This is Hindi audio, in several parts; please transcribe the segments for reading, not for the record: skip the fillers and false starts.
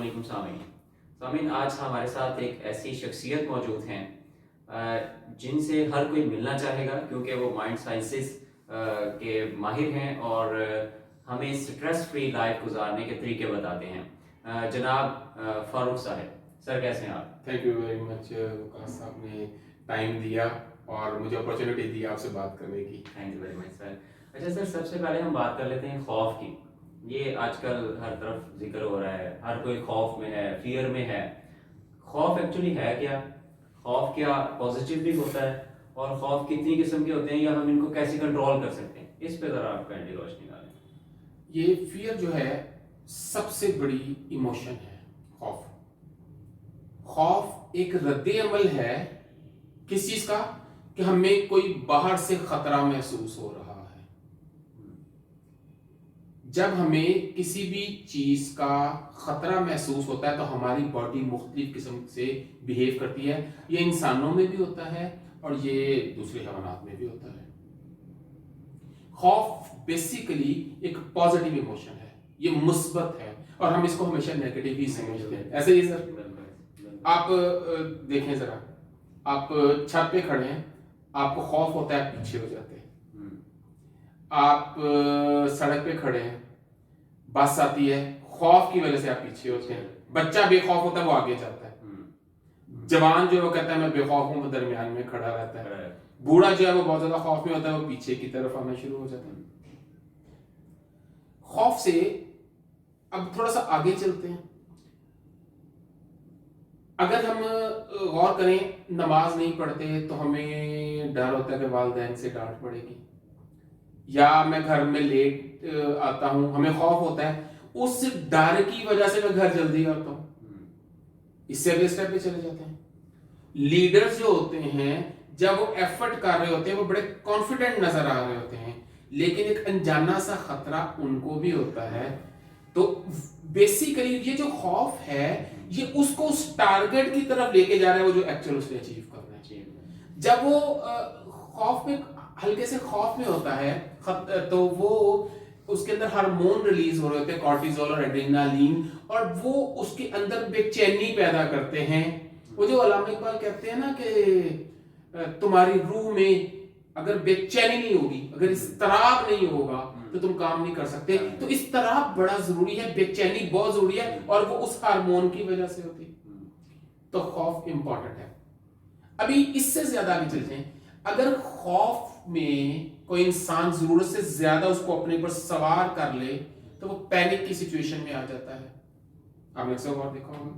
वालेकुम सामीन। सामीन, आज हमारे साथ एक ऐसी शख्सियत मौजूद हैं जिनसे हर कोई मिलना चाहेगा क्योंकि वो माइंड साइंसेस के माहिर हैं और हमें स्ट्रेस फ्री लाइफ गुजारने के तरीके बताते हैं। जनाब फारूक साहब, सर कैसे हैं आप? Thank you very much Waqas साहब ने टाइम दिया और मुझे अपॉर्चुनिटी दी आपसे बात करने की। Thank you very much sir. अच्छा सर, सबसे पहले हम बात कर लेते हैं खौफ की। ये आजकल हर तरफ जिक्र हो रहा है, हर कोई खौफ में है, फियर में है। खौफ एक्चुअली है क्या? खौफ क्या पॉजिटिव भी होता है? और खौफ कितनी किस्म के होते हैं या हम इनको कैसे कंट्रोल कर सकते हैं? इस पे ज़रा आप कैंडी रोशनी डालें। ये फियर जो है सबसे बड़ी इमोशन है। खौफ खौफ एक रद्द अमल है किस चीज का कि हमें कोई बाहर से खतरा महसूस हो रहा है। जब हमें किसी भी चीज का खतरा महसूस होता है तो हमारी बॉडी मुख्तलिफ किस्म से बिहेव करती है। ये इंसानों में भी होता है और ये दूसरे हैवानात में भी होता है। खौफ बेसिकली एक पॉजिटिव इमोशन है, ये मुस्बत है और हम इसको हमेशा नेगेटिव ही समझते हैं। ऐसे ही सर, आप देखें जरा, आप छत पे खड़े हैं, आपको खौफ होता है, आप पीछे हो जाते हैं। आप सड़क पे खड़े हैं, बस आती है, खौफ की वजह से आप पीछे होते हैं। बच्चा बेखौफ होता है, वो आगे जाता है। जवान जो है वो कहता है मैं बेखौफ हूं, वो दरमियान में खड़ा रहता है। बूढ़ा जो है वो बहुत ज्यादा खौफ में होता है, वो पीछे की तरफ आना शुरू हो जाता है। खौफ से अब थोड़ा सा आगे चलते हैं। अगर हम गौर करें, नमाज नहीं पढ़ते तो हमें डर होता है कि वालिदैन से डांट पड़ेगी, या मैं घर में लेट आता हूं, हमें खौफ होता है। उस डर की वजह से मैं घर जल्दी आता हूं। इससे अगले स्टेप पे चले जाते हैं। लीडर्स जो होते हैं, जब वो एफर्ट कर रहे होते हैं, वो बड़े कॉन्फिडेंट नजर आ रहे होते हैं, लेकिन एक अनजाना सा खतरा उनको भी होता है। तो बेसिकली ये जो खौफ है, ये उसको उस टारगेट की तरफ लेके जा रहा है, वो जो एक्चुअल उसने अचीव करना है। जब वो खौफ में, हल्के से खौफ में होता है, तो वो उसके अंदर हार्मोन रिलीज हो रहे होते हैं, कॉर्टिसोल और एड्रेनालिन, और वो उसके अंदर बेचैनी पैदा करते हैं। वो जो अल्लामा इकबाल कहते हैं ना कि तुम्हारी रूह में अगर बेचैनी नहीं होगी, अगर इस्तराब नहीं होगा तो तुम काम नहीं कर सकते। तो इस्तराब बड़ा जरूरी है, बेचैनी बहुत जरूरी है, और वो उस हार्मोन की वजह से होती है। तो खौफ इंपॉर्टेंट है। अभी इससे ज्यादा आगे चलते हैं। अगर खौफ में कोई इंसान जरूरत से ज्यादा उसको अपने ऊपर सवार कर ले तो वो पैनिक की सिचुएशन में आ जाता है। आपने अक्सर और देखा होगा।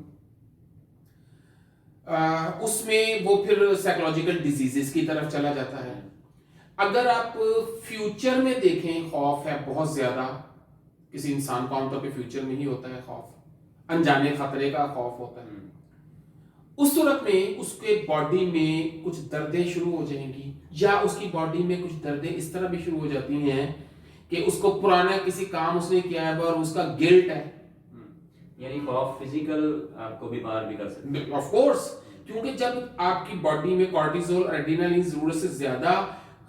उसमें वो फिर साइकोलॉजिकल डिजीजेस की तरफ चला जाता है। अगर आप फ्यूचर में देखें, खौफ है बहुत ज्यादा, किसी इंसान को आमतौर पे फ्यूचर में ही होता है खौफ, अनजाने खतरे का खौफ होता है। उस सूरत में उसके बॉडी में कुछ दर्दें शुरू हो जाएंगी, या उसकी बॉडी में कुछ दर्दें इस तरह भी शुरू हो जाती हैं कि उसको पुराना किसी काम उसने किया है और उसका गिल्ट है। यानी खौफ फिजिकल आपको बीमार भी कर सकता है। ऑफ कोर्स, क्योंकि जब आपकी बॉडी में कॉर्टिसोल और एड्रेनालिन जरूरत से ज्यादा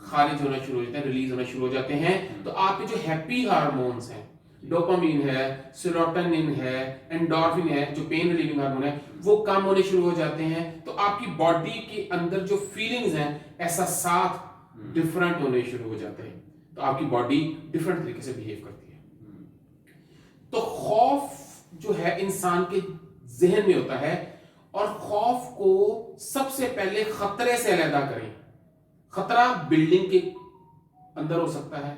खारिज होना शुरू हो जाते हैं, रिलीज होना शुरू हो जाते हैं, तो आपके जो हैप्पी हार्मोन्स हैं, डोपामिन है, सेरोटोनिन है, एंडोर्फिन है, जो पेन रिलीविंग हार्मोन है, वो कम होने शुरू हो जाते हैं। तो आपकी बॉडी के अंदर जो फीलिंग्स हैं, एहसासात डिफरेंट होने शुरू हो जाते हैं। तो आपकी बॉडी डिफरेंट तरीके से बिहेव करती है। तो खौफ जो है इंसान के जहन में होता है, और खौफ को सबसे पहले खतरे से अलहदा करें। खतरा बिल्डिंग के अंदर हो सकता है,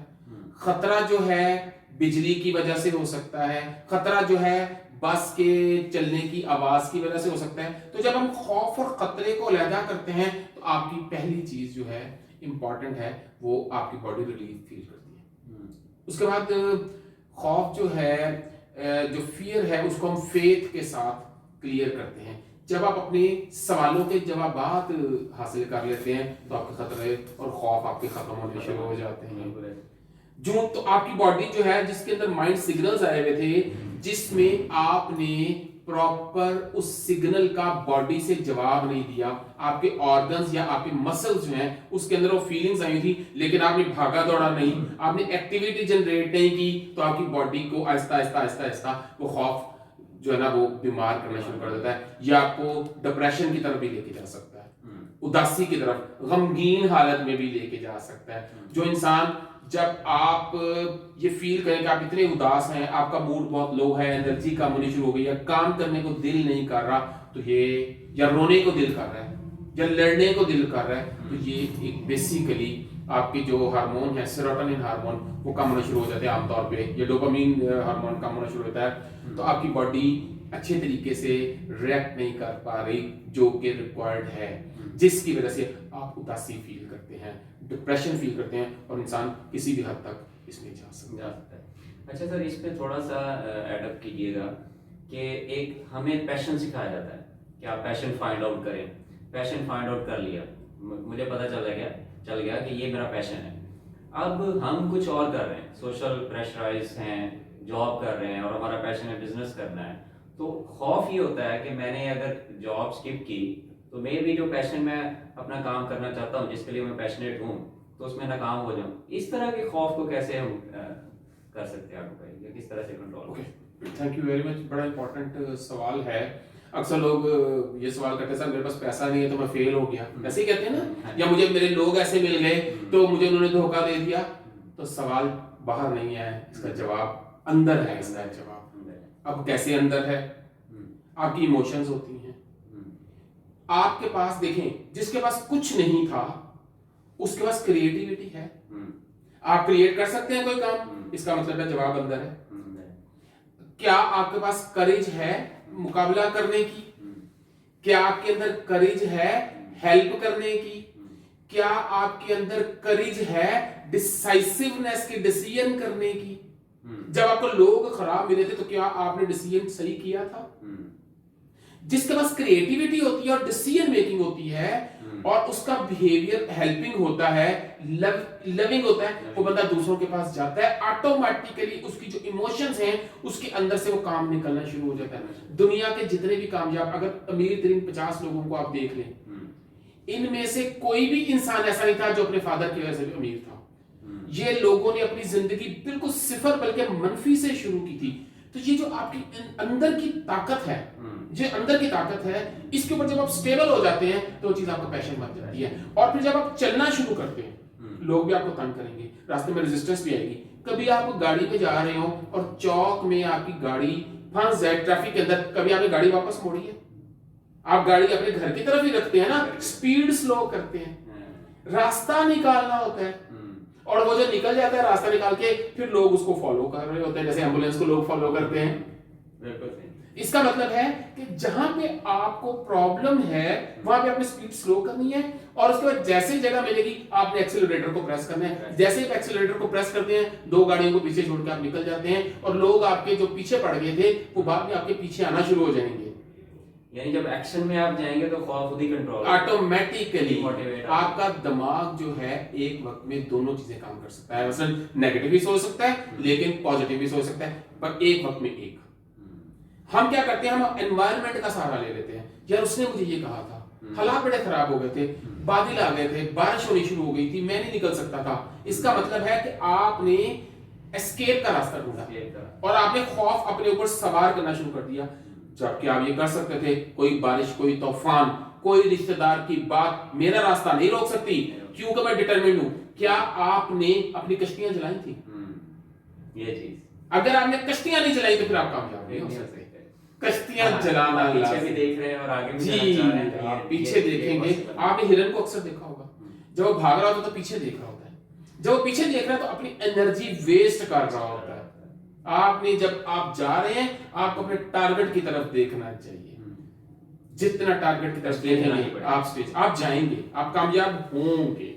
खतरा जो है बिजली की वजह से हो सकता है, खतरा जो है बस के चलने की आवाज की वजह से हो सकता है। तो जब हम खौफ और खतरे को अलहदा करते हैं तो आपकी पहली चीज जो है इंपॉर्टेंट है, वो आपकी बॉडी रिलीफ फील करती है। उसके बाद खौफ जो है, जो फियर है, उसको हम फेथ के साथ क्लियर करते हैं। जब आप अपने सवालों के जवाबात हासिल कर लेते हैं तो आपके खतरे और खौफ आपके खत्म होने शुरू हो जाते हैं। जो तो आपकी बॉडी जो है, जिसके अंदर माइंड सिग्नल्स आए हुए थे, जिसमें आपने प्रॉपर उस सिग्नल का बॉडी से जवाब नहीं दिया, आपके ऑर्गन्स या आपके मसल्स जो हैं उसके अंदर वो फीलिंग्स आई थी, लेकिन आपने भागा दौड़ा नहीं, आपने एक्टिविटी जनरेट नहीं की, तो आपकी बॉडी को आहिस्ता आहिस्ता आहिस्ता आहिस्ता वो खौफ जो है ना वो बीमार करना शुरू कर देता है, या आपको डिप्रेशन की तरफ भी लेके जा सकता है, उदासी की तरफ, गमगीन हालत में भी लेके जा सकता है। जो इंसान, जब आप ये फील करें कि आप इतने उदास हैं, आपका मूड बहुत लो है, एनर्जी कम होनी शुरू हो गई, या काम करने को दिल नहीं कर रहा, तो ये, या रोने को दिल कर रहा है, या लड़ने को दिल कर रहा है, तो ये एक बेसिकली आपके जो हार्मोन है, सेरोटोनिन हार्मोन, वो कम होना शुरू हो जाते हैं आमतौर पे, या डोपामीन हार्मोन कम होना शुरू होता है। तो आपकी बॉडी अच्छे तरीके से रिएक्ट नहीं कर पा रही जो कि रिक्वायर्ड है, जिसकी वजह से आप उदासी फील करते हैं, डिप्रेशन फील करते हैं, और इंसान किसी भी हद तक इसमें जा सकता है। अच्छा सर, इस पे थोड़ा सा एडअप कीजिएगा कि एक हमें पैशन सिखाया जाता है कि आप पैशन फाइंड आउट करें। पैशन फाइंड आउट कर लिया, मुझे पता चल गया कि ये मेरा पैशन है। अब हम कुछ और कर रहे हैं, सोशल प्रेशराइज हैं, जॉब कर रहे हैं, और हमारा पैशन है बिजनेस करना है। तो खौफ ये होता है कि मैंने अगर जॉब स्किप की तो मे भी जो पैशन मैं अपना काम करना चाहता हूँ, जिसके लिए मैं पैशनेट हूँ, तो उसमें नाकाम हो जाऊँ। इस तरह के खौफ को कैसे हम कर सकते हैं, आप बताइए, किस तरह से control? Okay, thank you very much. बड़ा इंपॉर्टेंट सवाल है। अक्सर लोग ये सवाल करते हैं, सर मेरे पास पैसा नहीं है तो मैं फेल हो गया, ऐसे ही कहते हैं ना, या मुझे मेरे लोग ऐसे मिल गए तो मुझे उन्होंने धोखा दे दिया। तो सवाल बाहर नहीं है, इसका जवाब अंदर है। इसका जवाब अब कैसे अंदर है? आपकी इमोशंस होती हैं। आपके पास देखें, जिसके पास कुछ नहीं था उसके पास क्रिएटिविटी है। आप क्रिएट कर सकते हैं कोई काम, इसका मतलब है जवाब अंदर है। क्या आपके पास करेज है मुकाबला करने की? क्या आपके अंदर करेज है हेल्प करने की? क्या आपके अंदर करेज है डिसाइसिवनेस की, डिसीजन करने की? जब आपको लोग खराब मिले थे तो क्या आपने डिसीजन सही किया था? जिसके पास क्रिएटिविटी होती है और डिसीजन मेकिंग होती है और उसका बिहेवियर हेल्पिंग होता है, लविंग होता है, वो बंदा दूसरों के पास जाता है, ऑटोमेटिकली उसकी जो इमोशंस हैं उसके अंदर से वो काम निकलना शुरू हो जाता है। दुनिया के जितने भी कामयाब, अगर अमीर तरीन 50 लोगों को आप देख लें, इनमें से कोई भी इंसान ऐसा नहीं था जो अपने फादर की वजह से भी अमीर था। ये लोगों ने अपनी जिंदगी बिल्कुल सिफर बल्कि मनफी से शुरू की थी। तो ये जो आपकी अंदर की ताकत है, जो अंदर की ताकत है, इसके ऊपर जब आप स्टेबल हो जाते हैं तो वो चीज आपका पैशन बन जाती है। और फिर जब आप चलना शुरू करते हैं, लोग भी आपको तंग करेंगे, रास्ते में रेजिस्टेंस भी आएगी। कभी आप गाड़ी में जा रहे हो और चौक में आपकी गाड़ी फंस जाए ट्रैफिक के अंदर, कभी आपने गाड़ी वापस मोड़ी है? आप गाड़ी अपने घर की तरफ ही रखते हैं ना, स्पीड स्लो करते हैं, रास्ता निकालना होता है, और वो जो निकल जाता है रास्ता निकाल के, फिर लोग उसको फॉलो कर रहे होते हैं, जैसे एम्बुलेंस को लोग फॉलो करते हैं। इसका मतलब है कि जहां पे आपको प्रॉब्लम है वहां पे आपने स्पीड स्लो करनी है, और उसके बाद जैसे ही जगह मिलेगी आपने एक्सीलरेटर को प्रेस करना है। जैसे ही एक्सीलरेटर को प्रेस करते हैं, 2 गाड़ियों को पीछे छोड़ के आप निकल जाते हैं, और लोग आपके जो पीछे पड़ गए थे वो बाद में आपके पीछे आना शुरू हो जाएंगे। यानी जब एक्शन में आप जाएंगे तो खौफ खुद ही कंट्रोल, ऑटोमेटिकली आपका दिमाग जो है एक वक्त में दोनों चीजें काम कर सकता है। मसलन नेगेटिव भी सोच सकता है लेकिन पॉजिटिव भी सोच सकता है, पर एक वक्त में एक। हम क्या करते हैं, हम एनवायरनमेंट का सहारा ले लेते हैं। यार उसने मुझे ये कहा था, हालात बड़े खराब हो गए थे, बादल आ गए थे, बारिश होनी शुरू हो गई थी, मैं नहीं निकल सकता था। इसका मतलब है कि आपने एस्केप का रास्ता ढूंढा और आपने खौफ अपने ऊपर सवार करना शुरू कर दिया, जबकि आप ये कर सकते थे। कोई बारिश, कोई तूफान, कोई रिश्तेदार की बात मेरा रास्ता नहीं रोक सकती, क्योंकि मैं डिटरमिन्ड हूं। क्या आपने अपनी कश्तियां जलाई थी? ये चीज, अगर आपने कश्तियां नहीं जलाई तो फिर आप कामयाब नहीं हो सकते। कश्तियां जलाना, पीछे भी देख रहे हैं और आगे भी जी, आप पीछे देखेंगे। आपने हिरन को अक्सर देखा होगा, जब वो भाग रहा होता है तो पीछे देख रहा होता है। जब वो पीछे देख रहा है तो अपनी एनर्जी वेस्ट कर रहा होता है। आपने, जब आप जा रहे हैं, आपको अपने टारगेट की तरफ देखना चाहिए। जितना टारगेट की तरफ देखेंगे आप जाएंगे, आप कामयाब होंगे।